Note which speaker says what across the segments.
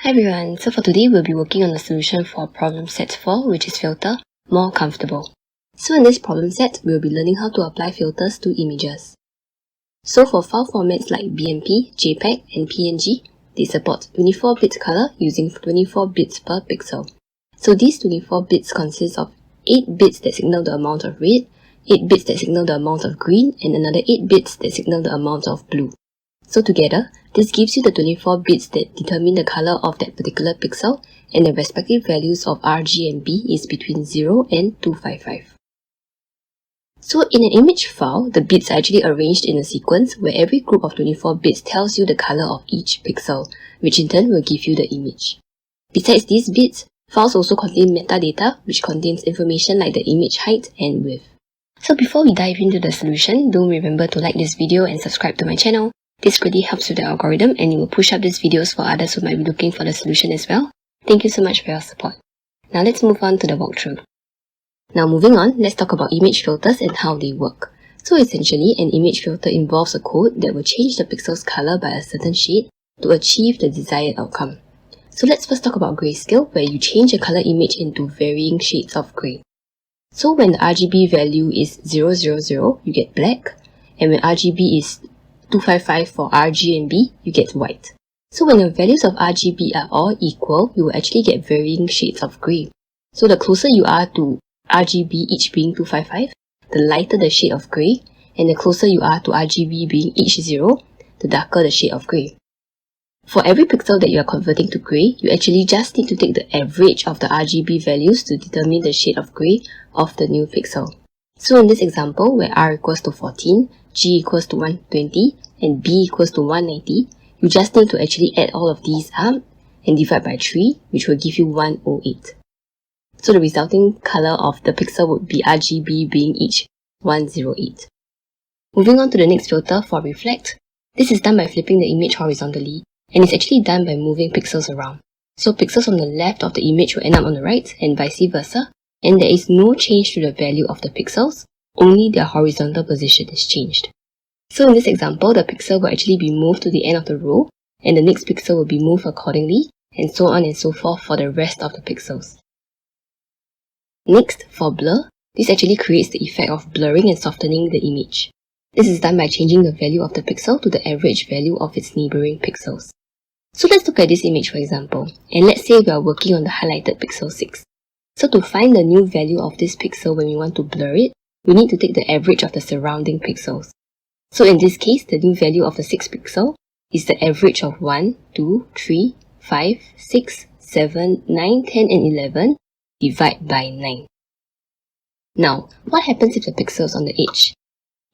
Speaker 1: Hi everyone, so for today we'll be working on the solution for problem set 4, which is filter, more comfortable. So in this problem set, we'll be learning how to apply filters to images. So for file formats like BMP, JPEG and PNG, they support 24 bits color using 24 bits per pixel. So these 24 bits consist of 8 bits that signal the amount of red, 8 bits that signal the amount of green, and another 8 bits that signal the amount of blue. So together, this gives you the 24 bits that determine the color of that particular pixel, and the respective values of R, G and B is between 0 and 255. So in an image file, the bits are actually arranged in a sequence where every group of 24 bits tells you the color of each pixel, which in turn will give you the image. Besides these bits, files also contain metadata, which contains information like the image height and width. So before we dive into the solution, don't remember to like this video and subscribe to my channel. This really helps with the algorithm and it will push up these videos for others who might be looking for the solution as well. Thank you so much for your support. Now let's move on to the walkthrough. Now moving on, let's talk about image filters and how they work. So essentially, an image filter involves a code that will change the pixel's color by a certain shade to achieve the desired outcome. So let's first talk about Grayscale, where you change a color image into varying shades of grey. So when the RGB value is 000, you get black, and when RGB is 255 for RG and B, you get white. So when the values of RGB are all equal, you will actually get varying shades of grey. So the closer you are to RGB each being 255, the lighter the shade of grey, and the closer you are to RGB being each 0, the darker the shade of grey. For every pixel that you are converting to grey, you actually just need to take the average of the RGB values to determine the shade of grey of the new pixel. So in this example, where R equals to 14, G equals to 120, and B equals to 190, you just need to actually add all of these up and divide by 3, which will give you 108. So the resulting color of the pixel would be RGB being each 108. Moving on to the next filter for reflect. This is done by flipping the image horizontally, and it's actually done by moving pixels around. So pixels on the left of the image will end up on the right and vice versa, and there is no change to the value of the pixels, only their horizontal position is changed. So in this example, the pixel will actually be moved to the end of the row, and the next pixel will be moved accordingly, and so on and so forth for the rest of the pixels. Next, for blur, this actually creates the effect of blurring and softening the image. This is done by changing the value of the pixel to the average value of its neighbouring pixels. So let's look at this image for example, and let's say we are working on the highlighted pixel 6. So to find the new value of this pixel when we want to blur it, we need to take the average of the surrounding pixels. So in this case, the new value of the 6th pixel is the average of 1, 2, 3, 5, 6, 7, 9, 10 and 11 divided by 9. Now, what happens if the pixel is on the edge?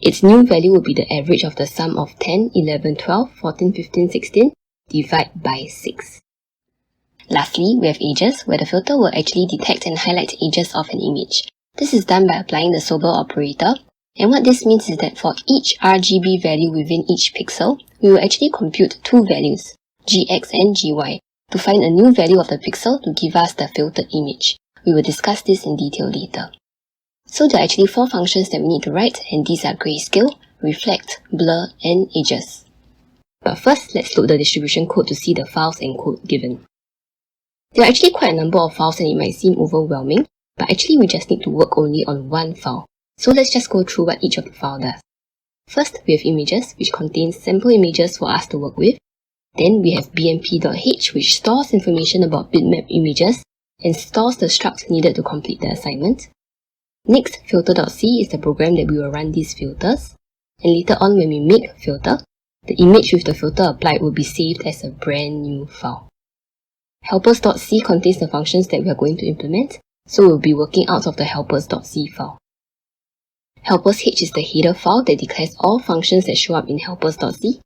Speaker 1: Its new value will be the average of the sum of 10, 11, 12, 14, 15, 16 divided by 6. Lastly, we have edges, where the filter will actually detect and highlight edges of an image. This is done by applying the Sobel operator, and what this means is that for each RGB value within each pixel, we will actually compute two values, GX and GY, to find a new value of the pixel to give us the filtered image. We will discuss this in detail later. So there are actually 4 functions that we need to write, and these are Grayscale, Reflect, Blur, and Edges. But first, let's load the distribution code to see the files and code given. There are actually quite a number of files and it might seem overwhelming, but actually we just need to work only on one file. So let's just go through what each of the files does. First, we have images, which contains sample images for us to work with. Then we have bmp.h, which stores information about bitmap images and stores the struct needed to complete the assignment. Next, filter.c is the program that we will run these filters. And later on when we make a filter, the image with the filter applied will be saved as a brand new file. Helpers.c contains the functions that we are going to implement, so we'll be working out of the helpers.c file. Helpers.h is the header file that declares all functions that show up in helpers.c.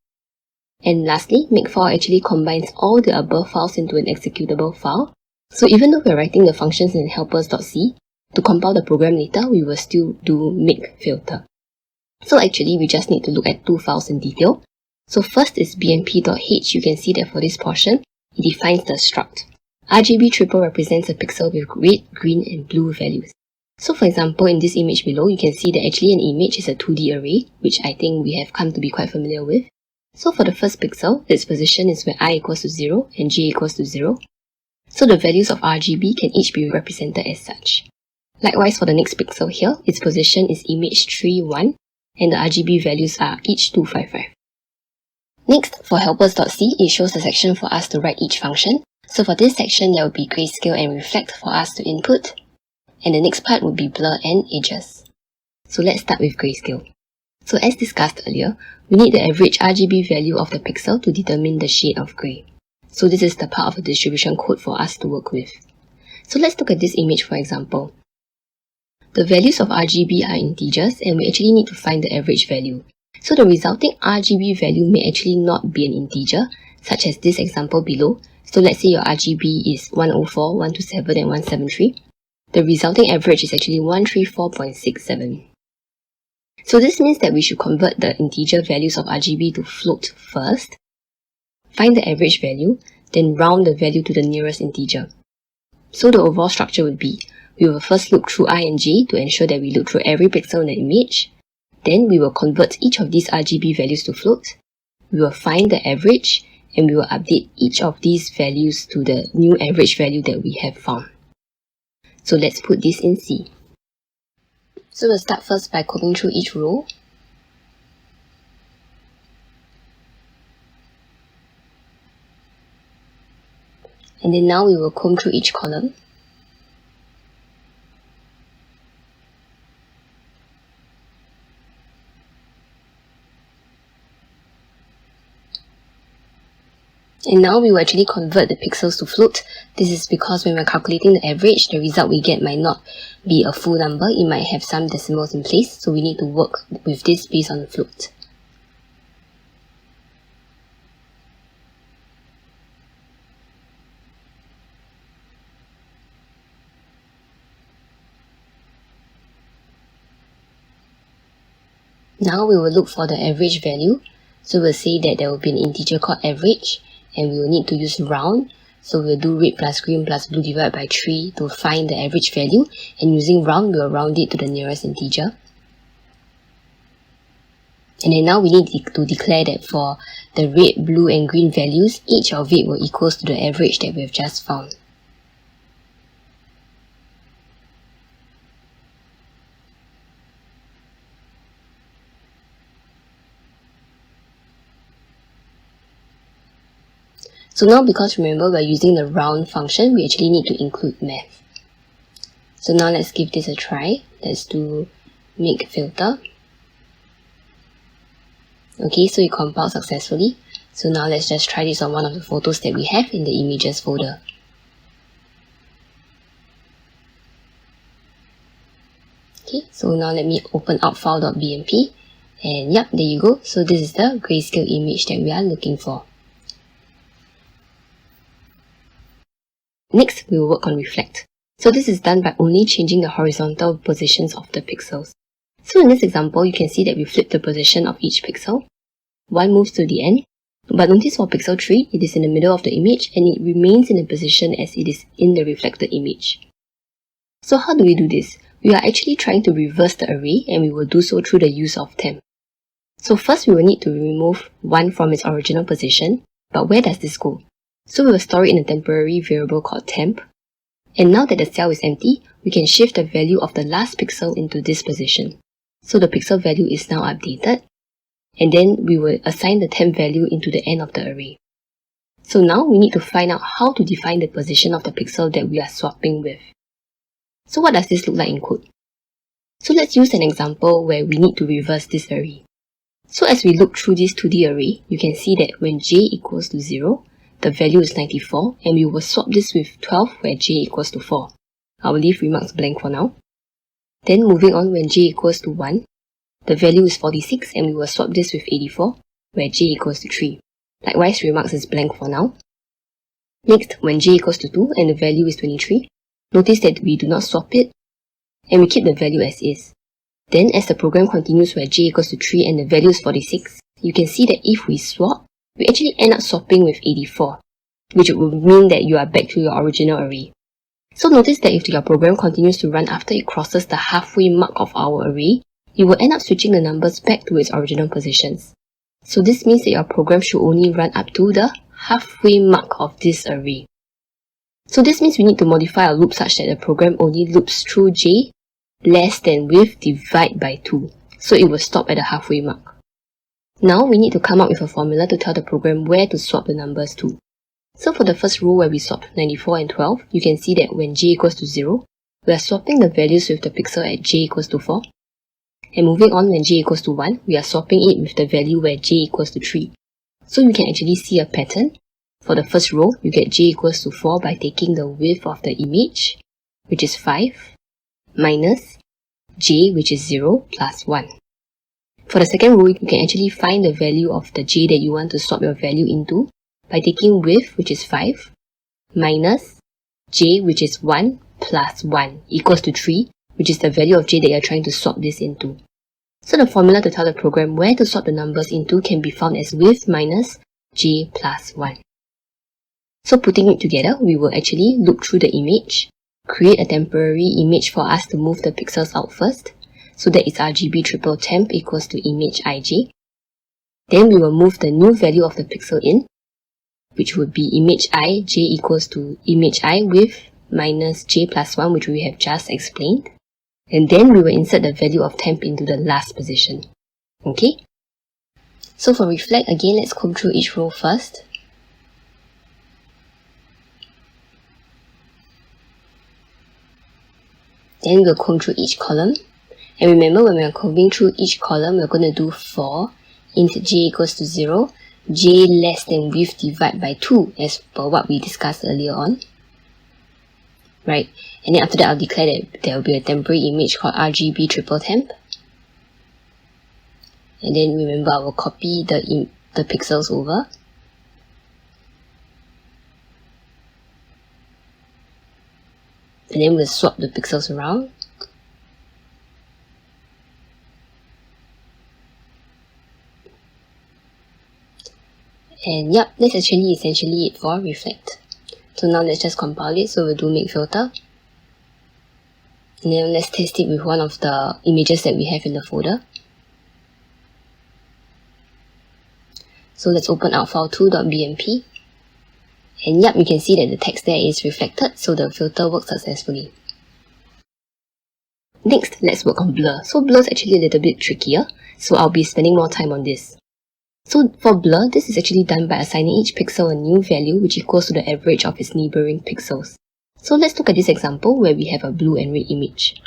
Speaker 1: And lastly, makefile actually combines all the above files into an executable file. So even though we're writing the functions in helpers.c, to compile the program later, we will still do makefilter. So actually, we just need to look at 2 files in detail. So first is bmp.h. You can see that for this portion, it defines the struct. RGB triple represents a pixel with red, green and blue values. So for example, in this image below, you can see that actually an image is a 2D array, which I think we have come to be quite familiar with. So for the first pixel, its position is where I equals to 0 and j equals to 0. So the values of RGB can each be represented as such. Likewise for the next pixel here, its position is image 3, 1 and the RGB values are each 255. Next, for helpers.c, it shows the section for us to write each function. So for this section, there will be grayscale and reflect for us to input. And the next part would be blur and edges. So let's start with grayscale. So as discussed earlier, we need the average RGB value of the pixel to determine the shade of grey. So this is the part of the distribution code for us to work with. So let's look at this image for example. The values of RGB are integers and we actually need to find the average value. So the resulting RGB value may actually not be an integer, such as this example below. So let's say your RGB is 104, 127 and 173. The resulting average is actually 134.67. So this means that we should convert the integer values of RGB to float first, find the average value, then round the value to the nearest integer. So the overall structure would be, we will first look through I and j to ensure that we look through every pixel in the image. Then we will convert each of these RGB values to float. We will find the average and we will update each of these values to the new average value that we have found. So let's put this in C. So we'll start first by combing through each row. And then now we will comb through each column. And now we will actually convert the pixels to float. This is because when we're calculating the average, the result we get might not be a full number. It might have some decimals in place, so we need to work with this based on the float. Now we will look for the average value. So we'll say that there will be an integer called average. And we will need to use round, so we'll do red plus green plus blue divided by 3 to find the average value, and using round, we'll round it to the nearest integer. And then now we need to declare that for the red, blue and green values, each of it will equals to the average that we have just found. So now because remember we're using the round function, we actually need to include math. So now let's give this a try. Let's do make filter. Okay, so it compiled successfully. So now let's just try this on one of the photos that we have in the images folder. Okay, so now let me open out file.bmp and yep, there you go. So this is the grayscale image that we are looking for. Next, we will work on reflect. So this is done by only changing the horizontal positions of the pixels. So in this example, you can see that we flip the position of each pixel. One moves to the end, but notice for pixel 3, it is in the middle of the image and it remains in the position as it is in the reflected image. So how do we do this? We are actually trying to reverse the array and we will do so through the use of temp. So first we will need to remove 1 from its original position, but where does this go? So we will store it in a temporary variable called temp. And now that the cell is empty, we can shift the value of the last pixel into this position. So the pixel value is now updated. And then we will assign the temp value into the end of the array. So now we need to find out how to define the position of the pixel that we are swapping with. So what does this look like in code? So let's use an example where we need to reverse this array. So as we look through this 2D array, you can see that when j equals to 0, the value is 94 and we will swap this with 12 where j equals to 4. I will leave remarks blank for now. Then moving on, when j equals to 1, the value is 46 and we will swap this with 84 where j equals to 3. Likewise, remarks is blank for now. Next, when j equals to 2 and the value is 23, notice that we do not swap it and we keep the value as is. Then as the program continues where j equals to 3 and the value is 46, you can see that if we swap, we actually end up swapping with 84, which would mean that you are back to your original array. So notice that if your program continues to run after it crosses the halfway mark of our array, it will end up switching the numbers back to its original positions. So this means that your program should only run up to the halfway mark of this array. So this means we need to modify our loop such that the program only loops through j less than width divide by 2. So it will stop at the halfway mark. Now we need to come up with a formula to tell the program where to swap the numbers to. So for the first row where we swapped 94 and 12, you can see that when j equals to 0, we are swapping the values with the pixel at j equals to 4. And moving on, when j equals to 1, we are swapping it with the value where j equals to 3. So you can actually see a pattern. For the first row, you get j equals to 4 by taking the width of the image, which is 5, minus j, which is 0, plus 1. For the second row, you can actually find the value of the j that you want to swap your value into by taking width, which is 5, minus j, which is 1, plus 1, equals to 3, which is the value of j that you're trying to swap this into. So the formula to tell the program where to swap the numbers into can be found as width minus j plus 1. So putting it together, we will actually look through the image, create a temporary image for us to move the pixels out first. So that is RGB triple temp equals to image ij. Then we will move the new value of the pixel in, which would be image I, j equals to image I with minus j plus 1, which we have just explained. And then we will insert the value of temp into the last position. Okay? So for reflect, again, let's comb through each row first. Then we'll comb through each column. And remember, when we are combing through each column, we're going to do for int j equals to 0, j less than width divide by 2, as per what we discussed earlier on. Right? And then after that, I'll declare that there will be a temporary image called RGB triple temp. And then remember, I will copy the pixels over. And then we'll swap the pixels around. And yep, that's actually essentially it for reflect. So now let's just compile it. So we'll do make filter. And then let's test it with one of the images that we have in the folder. So let's open out file2.bmp. And yep, you can see that the text there is reflected, so the filter works successfully. Next, let's work on blur. So blur is actually a little bit trickier, so I'll be spending more time on this. So for blur, this is actually done by assigning each pixel a new value which equals to the average of its neighboring pixels. So let's look at this example where we have a blue and red image.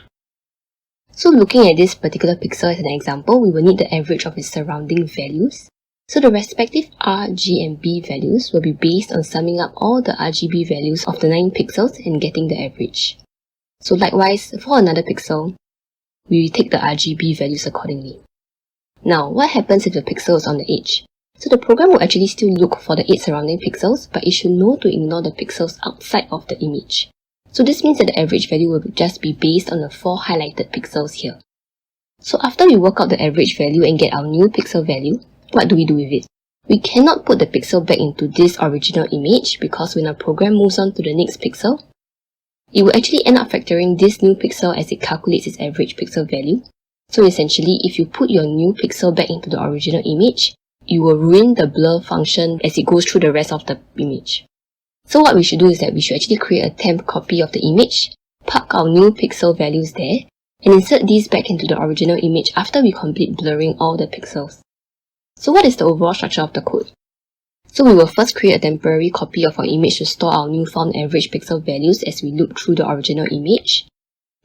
Speaker 1: So looking at this particular pixel as an example, we will need the average of its surrounding values. So the respective R, G and B values will be based on summing up all the RGB values of the 9 pixels and getting the average. So likewise, for another pixel, we take the RGB values accordingly. Now, what happens if the pixel is on the edge? So the program will actually still look for the 8 surrounding pixels, but it should know to ignore the pixels outside of the image. So this means that the average value will just be based on the 4 highlighted pixels here. So after we work out the average value and get our new pixel value, what do we do with it? We cannot put the pixel back into this original image because when our program moves on to the next pixel, it will actually end up factoring this new pixel as it calculates its average pixel value. So essentially, if you put your new pixel back into the original image, you will ruin the blur function as it goes through the rest of the image. So what we should do is that we should actually create a temp copy of the image, park our new pixel values there, and insert these back into the original image after we complete blurring all the pixels. So what is the overall structure of the code? So we will first create a temporary copy of our image to store our newfound average pixel values as we loop through the original image.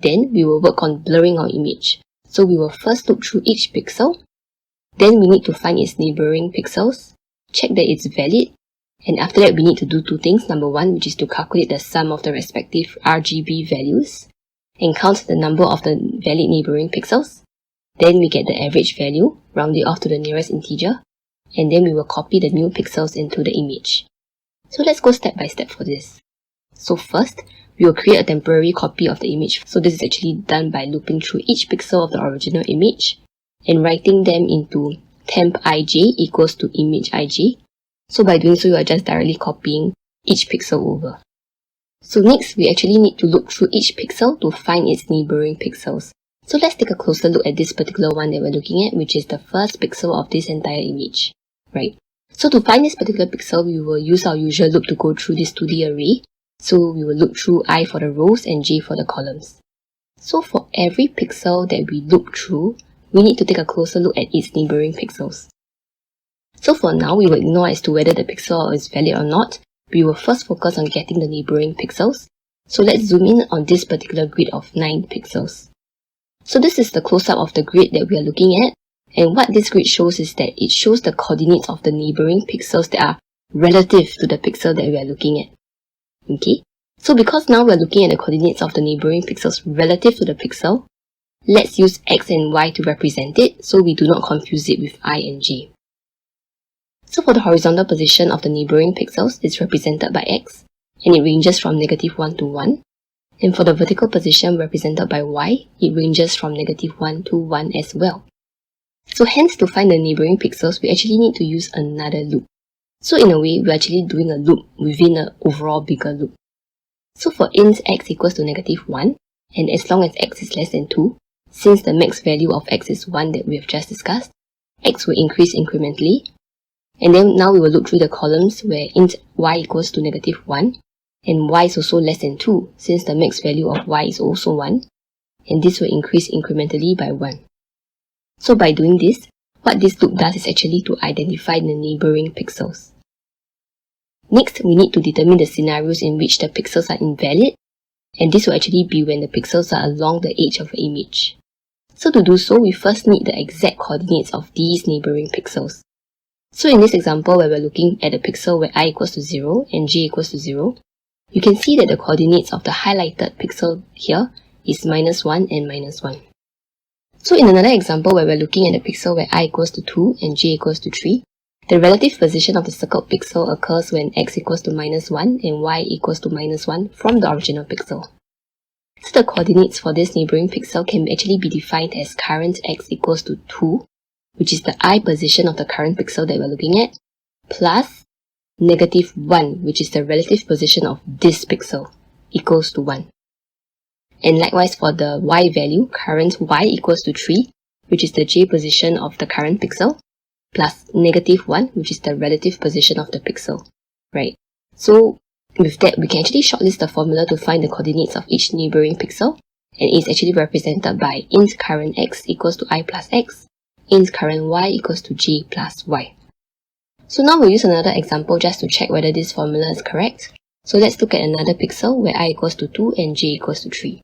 Speaker 1: Then we will work on blurring our image. So we will first look through each pixel. Then we need to find its neighboring pixels, check that it's valid, and after that we need to do 2 things. Number 1, which is to calculate the sum of the respective RGB values and count the number of the valid neighboring pixels. Then we get the average value, round it off to the nearest integer, and then we will copy the new pixels into the image. So let's go step by step for this. So first, we will create a temporary copy of the image. So this is actually done by looping through each pixel of the original image and writing them into temp ij equals to image ij. So by doing so, you are just directly copying each pixel over. So next, we actually need to look through each pixel to find its neighboring pixels. So let's take a closer look at this particular one that we're looking at, which is the first pixel of this entire image. right? So to find this particular pixel, we will use our usual loop to go through this 2D array. So we will loop through I for the rows and j for the columns. So for every pixel that we loop through, we need to take a closer look at its neighboring pixels. So for now, we will ignore as to whether the pixel is valid or not. We will first focus on getting the neighboring pixels. So let's zoom in on this particular grid of 9 pixels. So this is the close-up of the grid that we are looking at. And what this grid shows is that it shows the coordinates of the neighboring pixels that are relative to the pixel that we are looking at. Okay, so because now we are looking at the coordinates of the neighboring pixels relative to the pixel, let's use x and y to represent it so we do not confuse it with I and j. So for the horizontal position of the neighboring pixels, it's represented by x, and it ranges from -1 to 1. And for the vertical position represented by y, it ranges from -1 to 1 as well. So hence, to find the neighboring pixels, we actually need to use another loop. So in a way, we're actually doing a loop within an overall bigger loop. So for int x equals to -1, and as long as x is less than 2, since the max value of x is 1 that we have just discussed, x will increase incrementally. And then now we will look through the columns where int y equals to -1, and y is also less than 2, since the max value of y is also 1, and this will increase incrementally by 1. So by doing this, what this loop does is actually to identify the neighboring pixels. Next, we need to determine the scenarios in which the pixels are invalid, and this will actually be when the pixels are along the edge of the image. So to do so, we first need the exact coordinates of these neighboring pixels. So in this example where we're looking at a pixel where I equals to 0 and j equals to 0, you can see that the coordinates of the highlighted pixel here is -1 and -1. So in another example where we're looking at a pixel where I equals to 2 and j equals to 3, the relative position of the circled pixel occurs when x equals to -1 and y equals to -1 from the original pixel. So the coordinates for this neighboring pixel can actually be defined as current x equals to 2, which is the I position of the current pixel that we're looking at, plus -1, which is the relative position of this pixel, equals to 1. And likewise for the y value, current y equals to 3, which is the j position of the current pixel, plus -1, which is the relative position of the pixel, right? So with that, we can actually shortlist the formula to find the coordinates of each neighboring pixel, and it's actually represented by int current x equals to I plus x, int current y equals to j plus y. So now we'll use another example just to check whether this formula is correct. So let's look at another pixel where I equals to 2 and j equals to 3.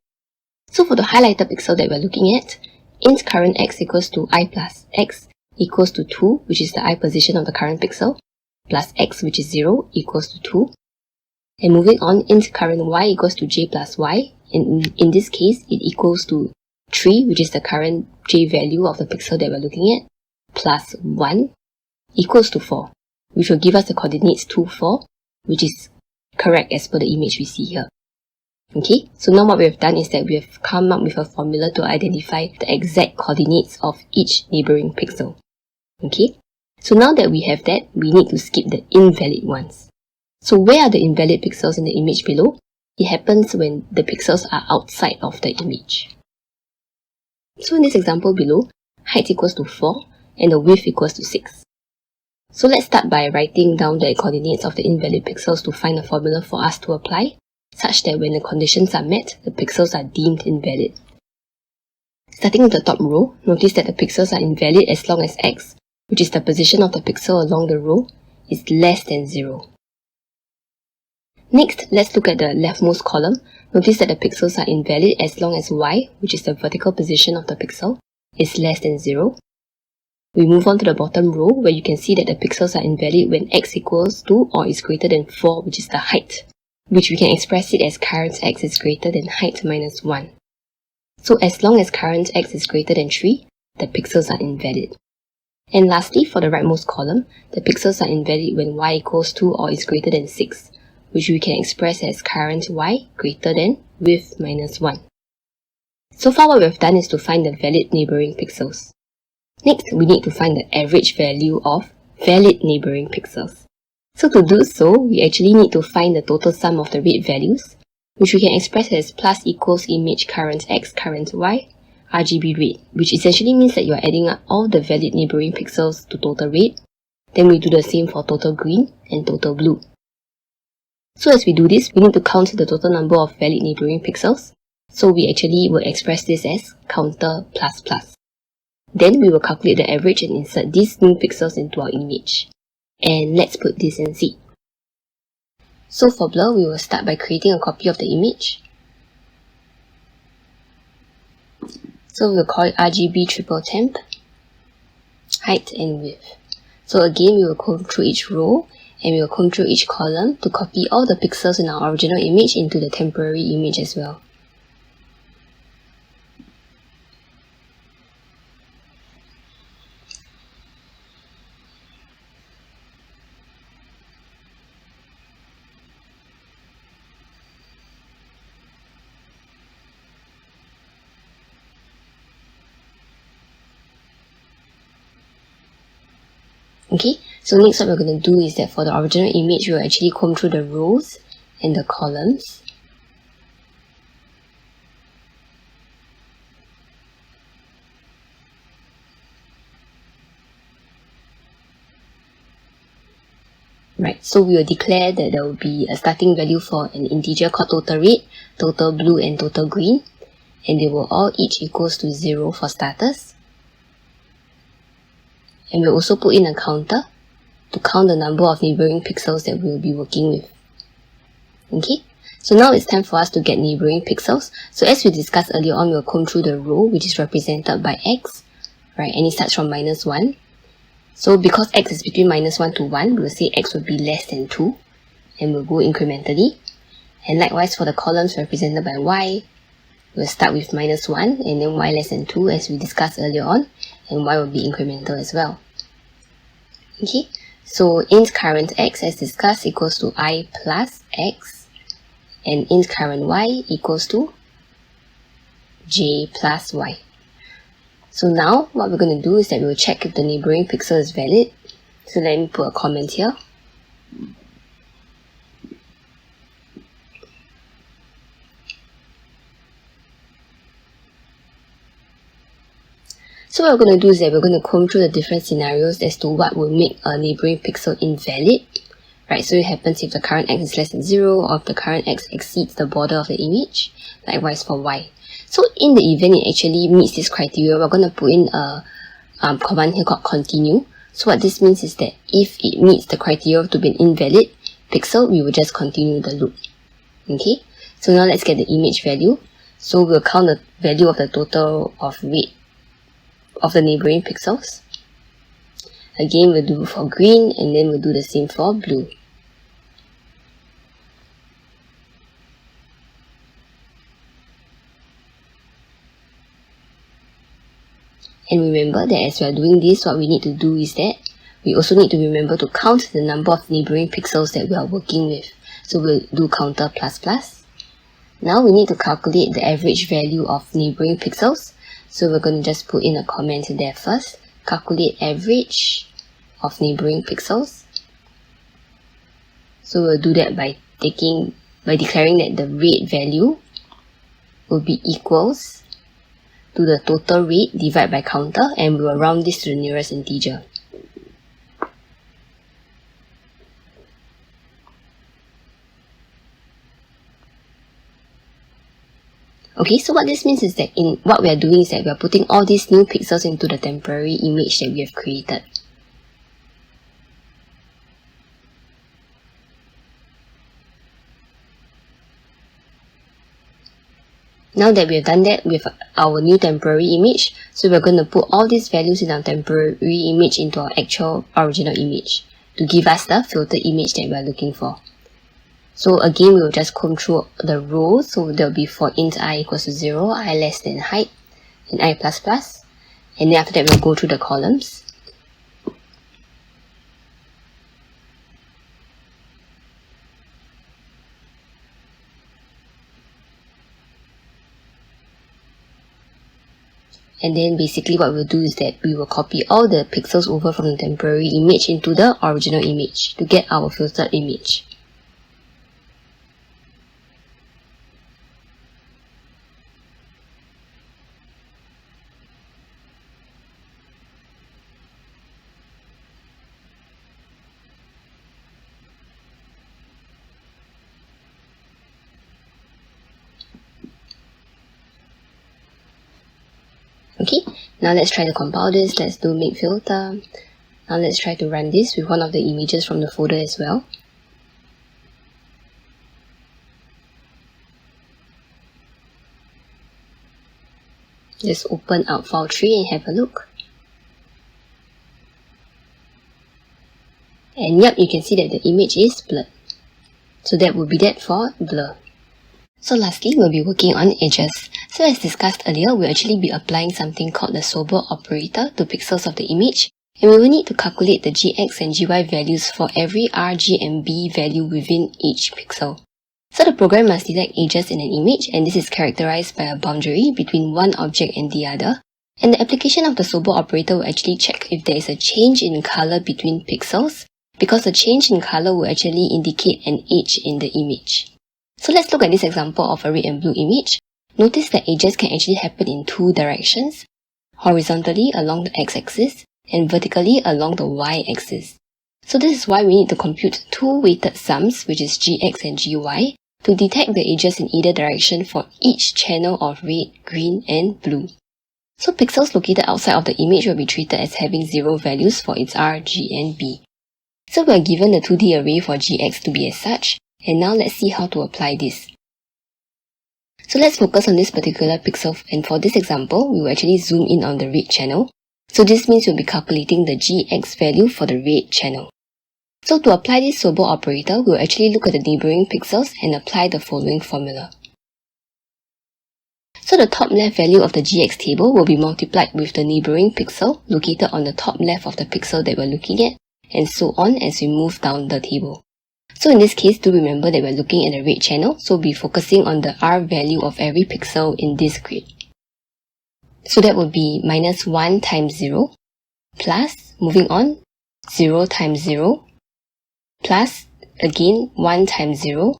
Speaker 1: So for the highlighted pixel that we're looking at, int current x equals to I plus x equals to 2, which is the I position of the current pixel, plus x, which is 0, equals to 2. And moving on, int current y equals to j plus y, and in this case, it equals to 3, which is the current j value of the pixel that we're looking at, plus 1, equals to 4, which will give us the coordinates 2, 4, which is correct as per the image we see here. Okay, so now what we have done is that we have come up with a formula to identify the exact coordinates of each neighboring pixel. Okay, so now that we have that, we need to skip the invalid ones. So where are the invalid pixels in the image below? It happens when the pixels are outside of the image. So in this example below, height equals to 4 and the width equals to 6. So let's start by writing down the coordinates of the invalid pixels to find a formula for us to apply, such that when the conditions are met, the pixels are deemed invalid. Starting with the top row, notice that the pixels are invalid as long as x, which is the position of the pixel along the row, is less than 0. Next, let's look at the leftmost column. Notice that the pixels are invalid as long as y, which is the vertical position of the pixel, is less than 0. We move on to the bottom row, where you can see that the pixels are invalid when x equals to or is greater than 4, which is the height, which we can express it as current x is greater than height minus 1. So as long as current x is greater than 3, the pixels are invalid. And lastly, for the rightmost column, the pixels are invalid when y equals to or is greater than 6, which we can express as current y greater than width minus 1. So far what we have done is to find the valid neighboring pixels. Next, we need to find the average value of valid neighboring pixels. So to do so, we actually need to find the total sum of the rate values, which we can express as plus equals image current x current y RGB rate, which essentially means that you are adding up all the valid neighboring pixels to total rate, Then we do the same for total green and total blue. So as we do this, we need to count the total number of valid neighboring pixels. So we actually will express this as counter plus plus. Then we will calculate the average and insert these new pixels into our image. And let's put this and see. So for blur, we will start by creating a copy of the image. So we'll call it RGB triple temp, height and width. So again, we will comb through each row and we will comb through each column to copy all the pixels in our original image into the temporary image as well. Okay, so next what we're going to do is that for the original image, we'll actually comb through the rows and the columns. Right, so we will declare that there will be a starting value for an integer called total red, total blue and total green, and they will all each equals to 0 for starters. And we'll also put in a counter to count the number of neighboring pixels that we'll be working with. Okay, so now it's time for us to get neighboring pixels. So as we discussed earlier on, we'll comb through the row which is represented by x, right, and it starts from -1. So because x is between -1 to 1, we'll say x will be less than 2, and we'll go incrementally. And likewise for the columns represented by y, we'll start with -1 and then y less than 2 as we discussed earlier on, and y will be incremental as well. Okay, so int current x as discussed equals to I plus x, and int current y equals to j plus y. So now what we're going to do is that we'll check if the neighboring pixel is valid. So let me put a comment here. So what we're going to do is that we're going to comb through the different scenarios as to what will make a neighboring pixel invalid. Right, so it happens if the current x is less than 0 or if the current x exceeds the border of the image. Likewise for y. So in the event it actually meets this criteria, we're going to put in a command here called continue. So what this means is that if it meets the criteria to be an invalid pixel, we will just continue the loop. Okay, so now let's get the image value. So we'll count the value of the total of red of the neighboring pixels. Again, we'll do for green and then we'll do the same for blue. And remember that as we are doing this, what we need to do is that we also need to remember to count the number of neighboring pixels that we are working with. So we'll do counter plus plus. Now we need to calculate the average value of neighboring pixels. So we're going to just put in a comment there first. Calculate average of neighboring pixels. So we'll do that by declaring that the red value will be equals to the total red divided by counter, and we will round this to the nearest integer. Okay, so what this means is that what we are doing is that we are putting all these new pixels into the temporary image that we have created. Now that we have done that with our new temporary image, so we're going to put all these values in our temporary image into our actual original image to give us the filtered image that we are looking for. So again, we will just comb through the rows. So there will be for int I equals to 0, I less than height, and I plus plus. And then after that, we'll go through the columns. And then basically what we'll do is that we will copy all the pixels over from the temporary image into the original image to get our filtered image. Okay, now let's try to compile this. Let's do make filter. Now let's try to run this with one of the images from the folder as well. Just open out file 3 and have a look. And yep, you can see that the image is blurred. So that would be that for blur. So lastly, we'll be working on edges. So as discussed earlier, we'll actually be applying something called the sober operator to pixels of the image. And we will need to calculate the gx and gy values for every r, g and b value within each pixel. So the program must detect edges in an image, and this is characterized by a boundary between one object and the other. And the application of the sober operator will actually check if there is a change in color between pixels, because a change in color will actually indicate an edge in the image. So let's look at this example of a red and blue image. Notice that edges can actually happen in two directions, horizontally along the x-axis and vertically along the y-axis. So this is why we need to compute two weighted sums, which is gx and gy, to detect the edges in either direction for each channel of red, green and blue. So pixels located outside of the image will be treated as having 0 values for its r, g and b. So we are given the 2D array for gx to be as such, and now let's see how to apply this. So let's focus on this particular pixel, and for this example, we will actually zoom in on the red channel. So this means we'll be calculating the gx value for the red channel. So to apply this sober operator, we'll actually look at the neighboring pixels and apply the following formula. So the top left value of the gx table will be multiplied with the neighboring pixel located on the top left of the pixel that we're looking at, and so on as we move down the table. So in this case, do remember that we're looking at the red channel, so we'll be focusing on the r value of every pixel in this grid. So that would be minus 1 times 0, plus, moving on, 0 times 0, plus, again, 1 times 0,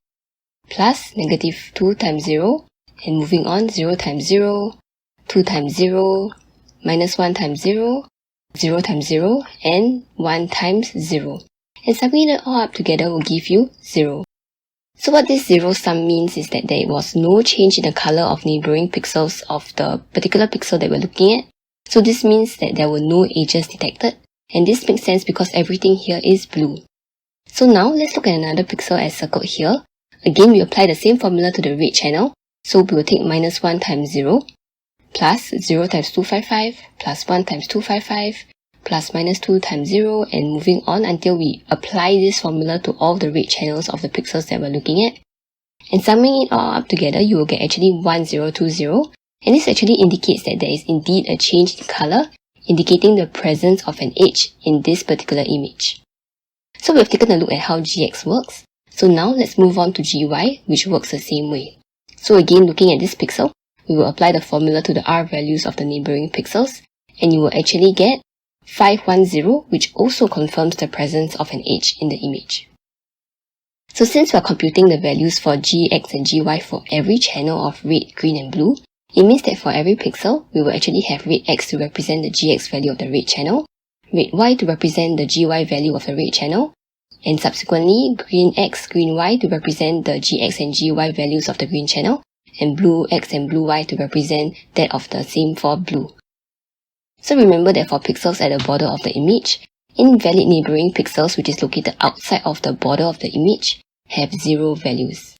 Speaker 1: plus, negative 2 times 0, and moving on, 0 times 0, 2 times 0, minus 1 times 0, 0 times 0, and 1 times 0. And summing it all up together will give you 0. So what this 0 sum means is that there was no change in the color of neighboring pixels of the particular pixel that we're looking at. So this means that there were no edges detected, and this makes sense because everything here is blue. So now let's look at another pixel as circled here. Again, we apply the same formula to the red channel. So we will take minus 1 times 0, plus 0 times 255, plus 1 times 255, plus minus 2 times 0, and moving on until we apply this formula to all the red channels of the pixels that we're looking at. And summing it all up together, you will get actually 1020, and this actually indicates that there is indeed a change in color, indicating the presence of an edge in this particular image. So we've taken a look at how gx works. So now let's move on to gy, which works the same way. So again, looking at this pixel, we will apply the formula to the r values of the neighboring pixels, and you will actually get 510, which also confirms the presence of an edge in the image. So since we are computing the values for gx and gy for every channel of red, green and blue, it means that for every pixel, we will actually have red x to represent the gx value of the red channel, red y to represent the gy value of the red channel, and subsequently green x, green y to represent the gx and gy values of the green channel, and blue x and blue y to represent that of the same for blue. So remember that for pixels at the border of the image, invalid neighboring pixels, which is located outside of the border of the image, have 0 values.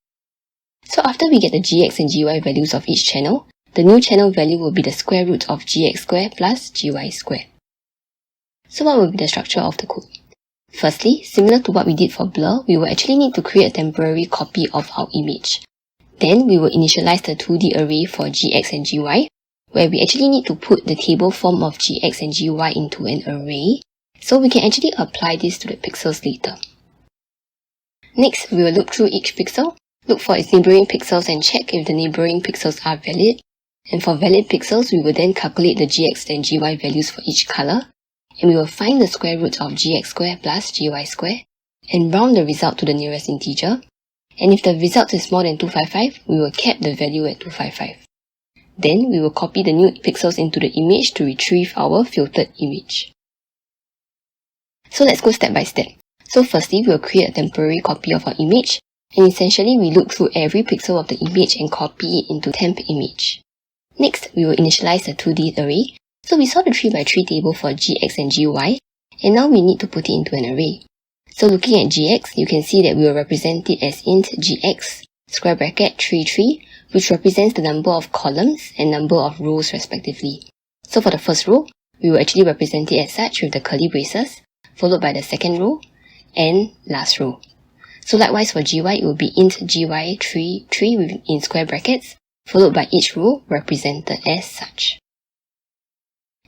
Speaker 1: So after we get the gx and gy values of each channel, the new channel value will be the square root of gx squared plus gy squared. So what will be the structure of the code? Firstly, similar to what we did for blur, we will actually need to create a temporary copy of our image. Then we will initialize the 2D array for gx and gy, where we actually need to put the table form of gx and gy into an array, so we can actually apply this to the pixels later. Next, we will look through each pixel, look for its neighboring pixels and check if the neighboring pixels are valid. And for valid pixels, we will then calculate the gx and gy values for each color, and we will find the square root of gx squared plus gy squared, and round the result to the nearest integer. And if the result is more than 255, we will cap the value at 255. Then we will copy the new pixels into the image to retrieve our filtered image. So let's go step by step. So firstly, we will create a temporary copy of our image, and essentially we look through every pixel of the image and copy it into temp image. Next, we will initialize the 2D array. So we saw the 3x3 table for gx and gy, and now we need to put it into an array. So looking at gx, you can see that we will represent it as int gx square bracket 3, which represents the number of columns and number of rows respectively. So for the first row, we will actually represent it as such with the curly braces, followed by the second row and last row. So likewise for gy, it will be int gy 3 in square brackets, followed by each row represented as such.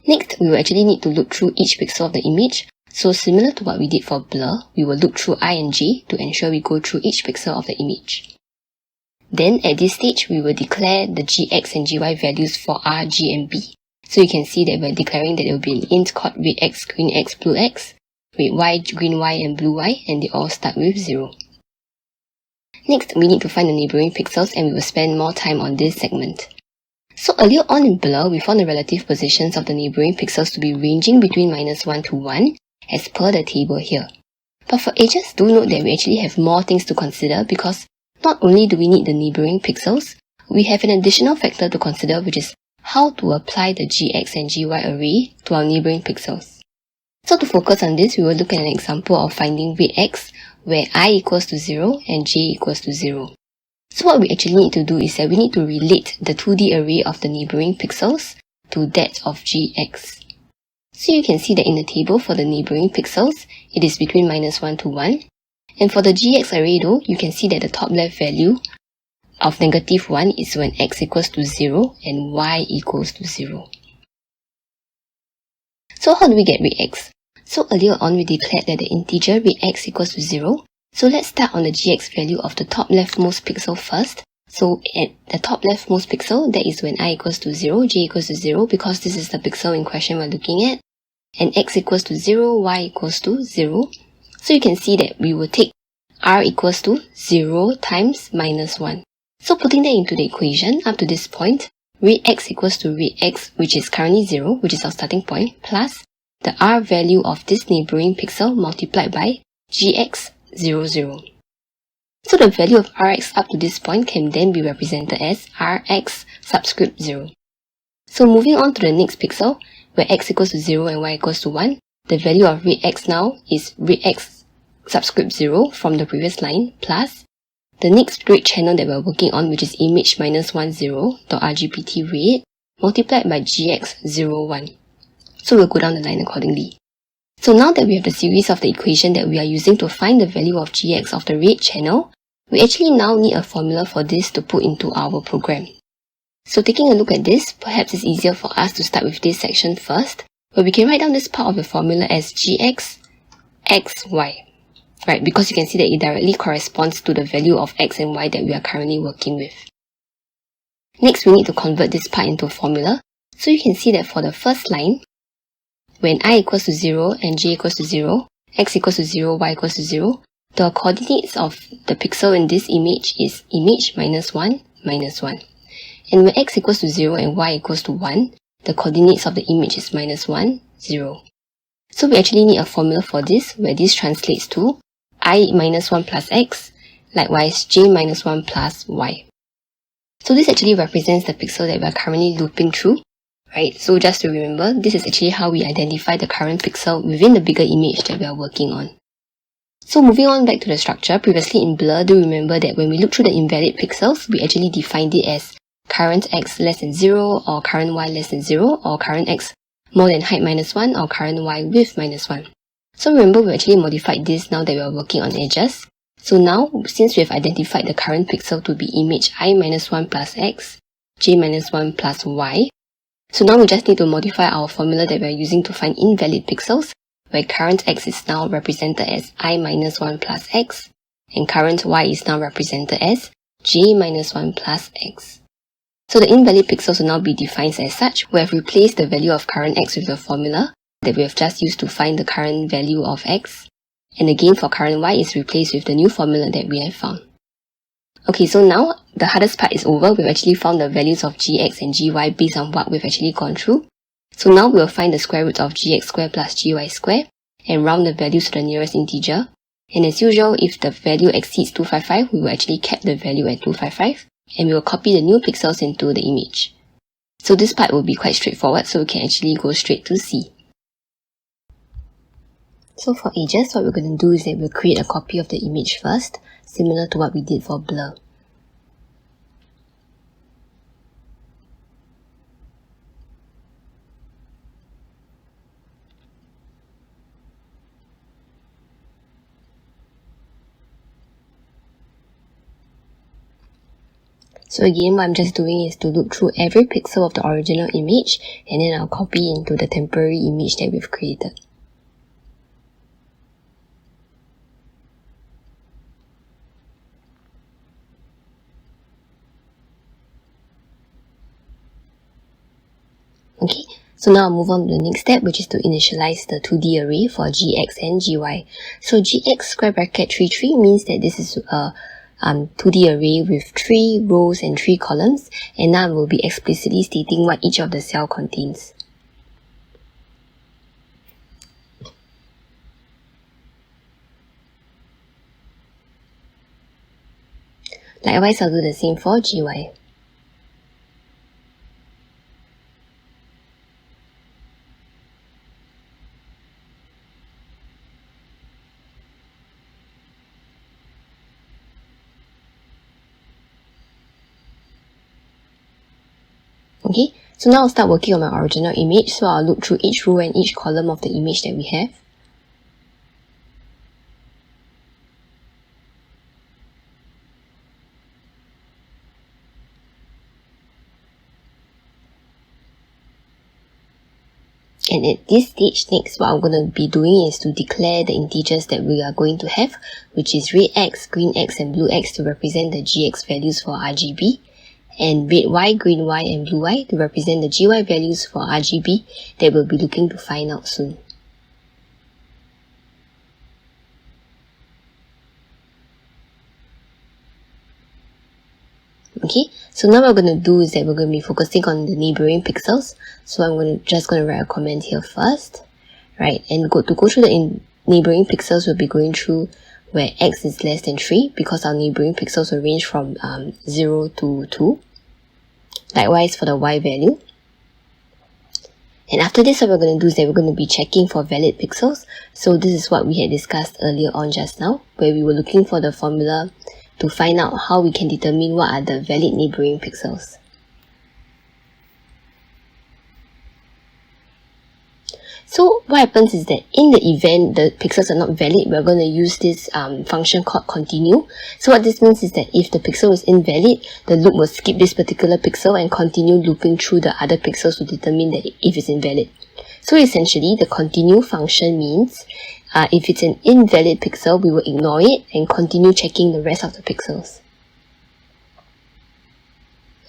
Speaker 1: Next, we will actually need to look through each pixel of the image. So similar to what we did for blur, we will look through I and j to ensure we go through each pixel of the image. Then at this stage, we will declare the gx and gy values for r, g and b. So you can see that we're declaring that there will be an int called red x, green x, blue x, red y, green y and blue y, and they all start with 0. Next, we need to find the neighboring pixels, and we will spend more time on this segment. So earlier on in blur, we found the relative positions of the neighboring pixels to be ranging between -1 to 1 as per the table here. But for edges, do note that we actually have more things to consider, because not only do we need the neighboring pixels, we have an additional factor to consider, which is how to apply the gx and gy array to our neighboring pixels. So to focus on this, we will look at an example of finding red x where I equals to 0 and j equals to 0. So what we actually need to do is that we need to relate the 2D array of the neighboring pixels to that of gx. So you can see that in the table for the neighboring pixels, it is between -1 to 1. And for the gx array though, you can see that the top left value of -1 is when x equals to 0 and y equals to 0. So how do we get red x? So earlier on we declared that the integer red x equals to 0. So let's start on the gx value of the top leftmost pixel first. So at the top leftmost pixel, that is when I equals to 0, j equals to 0, because this is the pixel in question we're looking at. And x equals to 0, y equals to 0. So you can see that we will take r equals to 0 times -1. So putting that into the equation up to this point, red x equals to red x, which is currently 0, which is our starting point, plus the r value of this neighboring pixel multiplied by gx 0, 0. So the value of rx up to this point can then be represented as rx subscript 0. So moving on to the next pixel, where x equals to 0 and y equals to 1, the value of red x now is red x subscript 0 from the previous line, plus the next grid channel that we're working on, which is image -10.rgbt red, multiplied by gx 0, 1. So we'll go down the line accordingly. So now that we have the series of the equation that we are using to find the value of gx of the red channel, we actually now need a formula for this to put into our program. So taking a look at this, perhaps it's easier for us to start with this section first, where we can write down this part of the formula as gx xy. Right, because you can see that it directly corresponds to the value of x and y that we are currently working with. Next, we need to convert this part into a formula. So you can see that for the first line, when I equals to 0 and j equals to 0, x equals to 0, y equals to 0, the coordinates of the pixel in this image is image -1, -1. And when x equals to 0 and y equals to 1, the coordinates of the image is -1, 0. So we actually need a formula for this, where this translates to I -1 plus x, likewise j -1 plus y. So this actually represents the pixel that we are currently looping through, right? So just to remember, this is actually how we identify the current pixel within the bigger image that we are working on. So moving on back to the structure, previously in blur, do remember that when we look through the invalid pixels, we actually defined it as current x less than 0, or current y less than 0, or current x more than height -1, or current y with -1. So remember, we actually modified this now that we are working on edges. So now, since we have identified the current pixel to be image I -1 plus x, j -1 plus y, so now we just need to modify our formula that we are using to find invalid pixels, where current x is now represented as I -1 plus x, and current y is now represented as j -1 plus x. So the invalid pixels will now be defined as such. We have replaced the value of current x with the formula that we have just used to find the current value of x, and again for current y is replaced with the new formula that we have found. Okay, so now the hardest part is over. We've actually found the values of gx and gy based on what we've actually gone through. So now we'll find the square root of gx squared plus gy squared and round the values to the nearest integer. And as usual, if the value exceeds 255, we will actually cap the value at 255, and we will copy the new pixels into the image. So this part will be quite straightforward, so we can actually go straight to C. So for edges, what we're going to do is that we'll create a copy of the image first, similar to what we did for blur. So again, what I'm just doing is to look through every pixel of the original image, and then I'll copy into the temporary image that we've created. Okay, so now I'll move on to the next step, which is to initialize the 2D array for gx and gy. So gx square bracket 33 means that this is a 2D array with 3 rows and 3 columns, and now we'll be explicitly stating what each of the cell contains. Likewise, I'll do the same for gy. Okay, so now I'll start working on my original image, so I'll look through each row and each column of the image that we have. And at this stage, next, what I'm going to be doing is to declare the integers that we are going to have, which is red x, green x, and blue x to represent the gx values for RGB, and red y, green y, and blue y to represent the gy values for RGB that we'll be looking to find out soon. Okay, so now what we're going to do is that we're going to be focusing on the neighboring pixels. So I'm just going to write a comment here first, right? And to go through the neighboring pixels, we'll be going through where x is less than 3, because our neighboring pixels will range from 0 to 2. Likewise for the y value. And after this, what we're going to do is that we're going to be checking for valid pixels. So this is what we had discussed earlier on just now, where we were looking for the formula to find out how we can determine what are the valid neighboring pixels. So what happens is that in the event the pixels are not valid, we're going to use this function called continue. So what this means is that if the pixel is invalid, the loop will skip this particular pixel and continue looping through the other pixels to determine that if it's invalid. So essentially, the continue function means if it's an invalid pixel, we will ignore it and continue checking the rest of the pixels.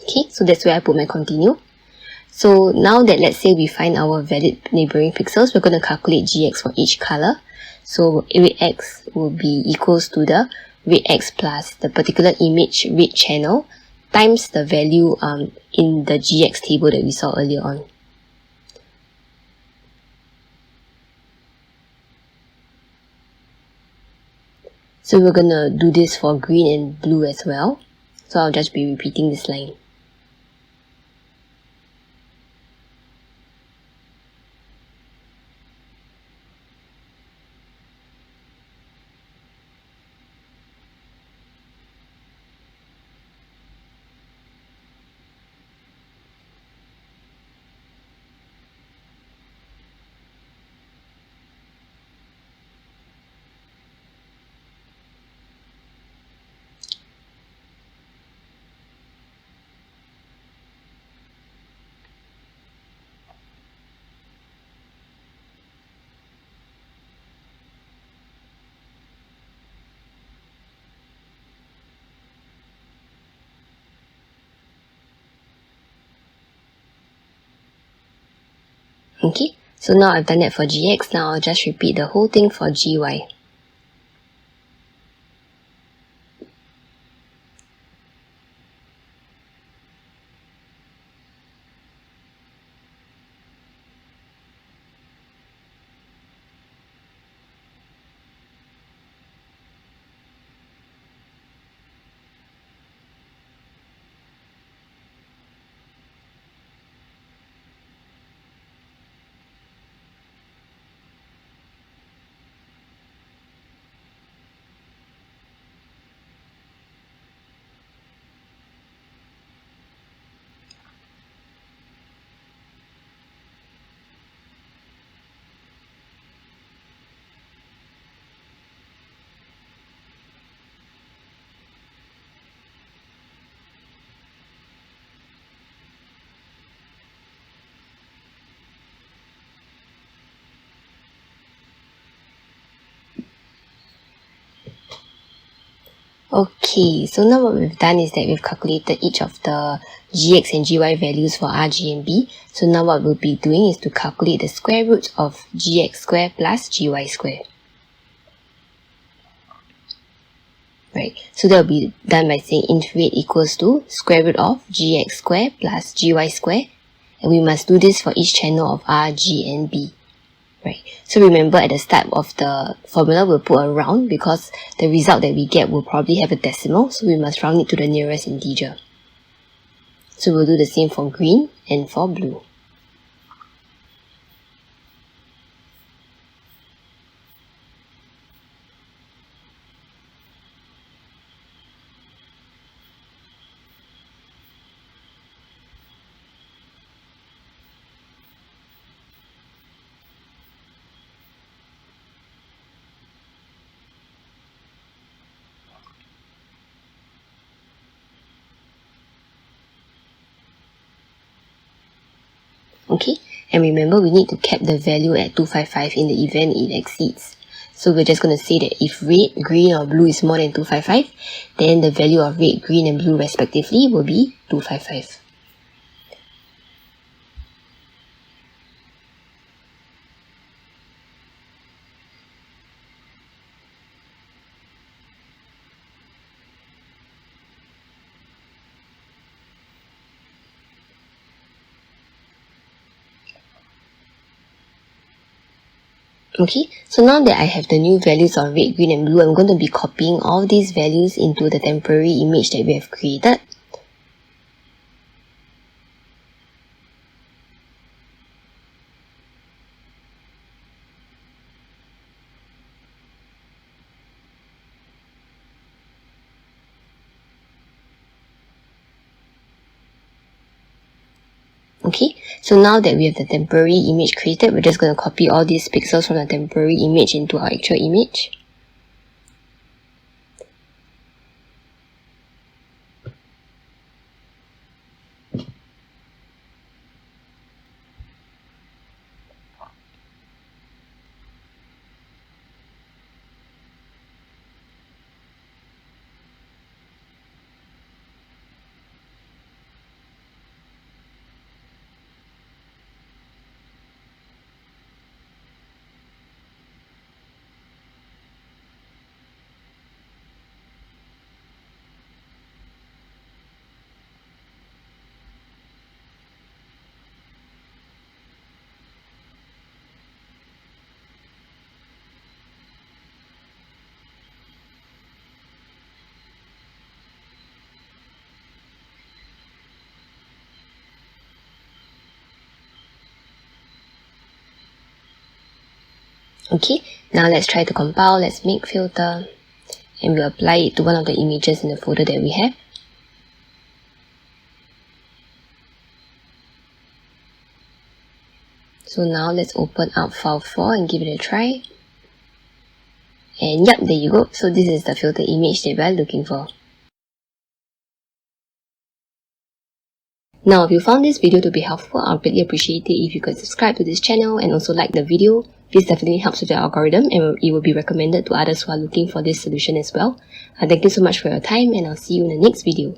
Speaker 1: Okay, so that's where I put my continue. So now that let's say we find our valid neighboring pixels, we're going to calculate gx for each color. So red x will be equals to the red x plus the particular image red channel times the value in the gx table that we saw earlier on. So we're going to do this for green and blue as well. So I'll just be repeating this line. Okay, so now I've done that for gx, now I'll just repeat the whole thing for gy. Okay, so now what we've done is that we've calculated each of the gx and gy values for r, g and b. So now what we'll be doing is to calculate the square root of gx square plus gy square. Right, so that will be done by saying int rate equals to square root of gx square plus gy square, and we must do this for each channel of r, g and b. Right, so remember at the start of the formula we'll put a round because the result that we get will probably have a decimal, so we must round it to the nearest integer. So we'll do the same for green and for blue. Okay, and remember we need to cap the value at 255 in the event it exceeds. So we're just going to say that if red, green or blue is more than 255, then the value of red, green and blue respectively will be 255. Okay, so now that I have the new values of red, green and blue, I'm going to be copying all these values into the temporary image that we have created. Okay, so now that we have the temporary image created, we're just going to copy all these pixels from the temporary image into our actual image. Okay, now let's try to compile. Let's make filter and we'll apply it to one of the images in the folder that we have. So now let's open up file 4 and give it a try. And yep, there you go. So this is the filter image that we're looking for. Now, if you found this video to be helpful, I'd really appreciate it if you could subscribe to this channel and also like the video. This definitely helps with the algorithm and it will be recommended to others who are looking for this solution as well. Thank you so much for your time and I'll see you in the next video.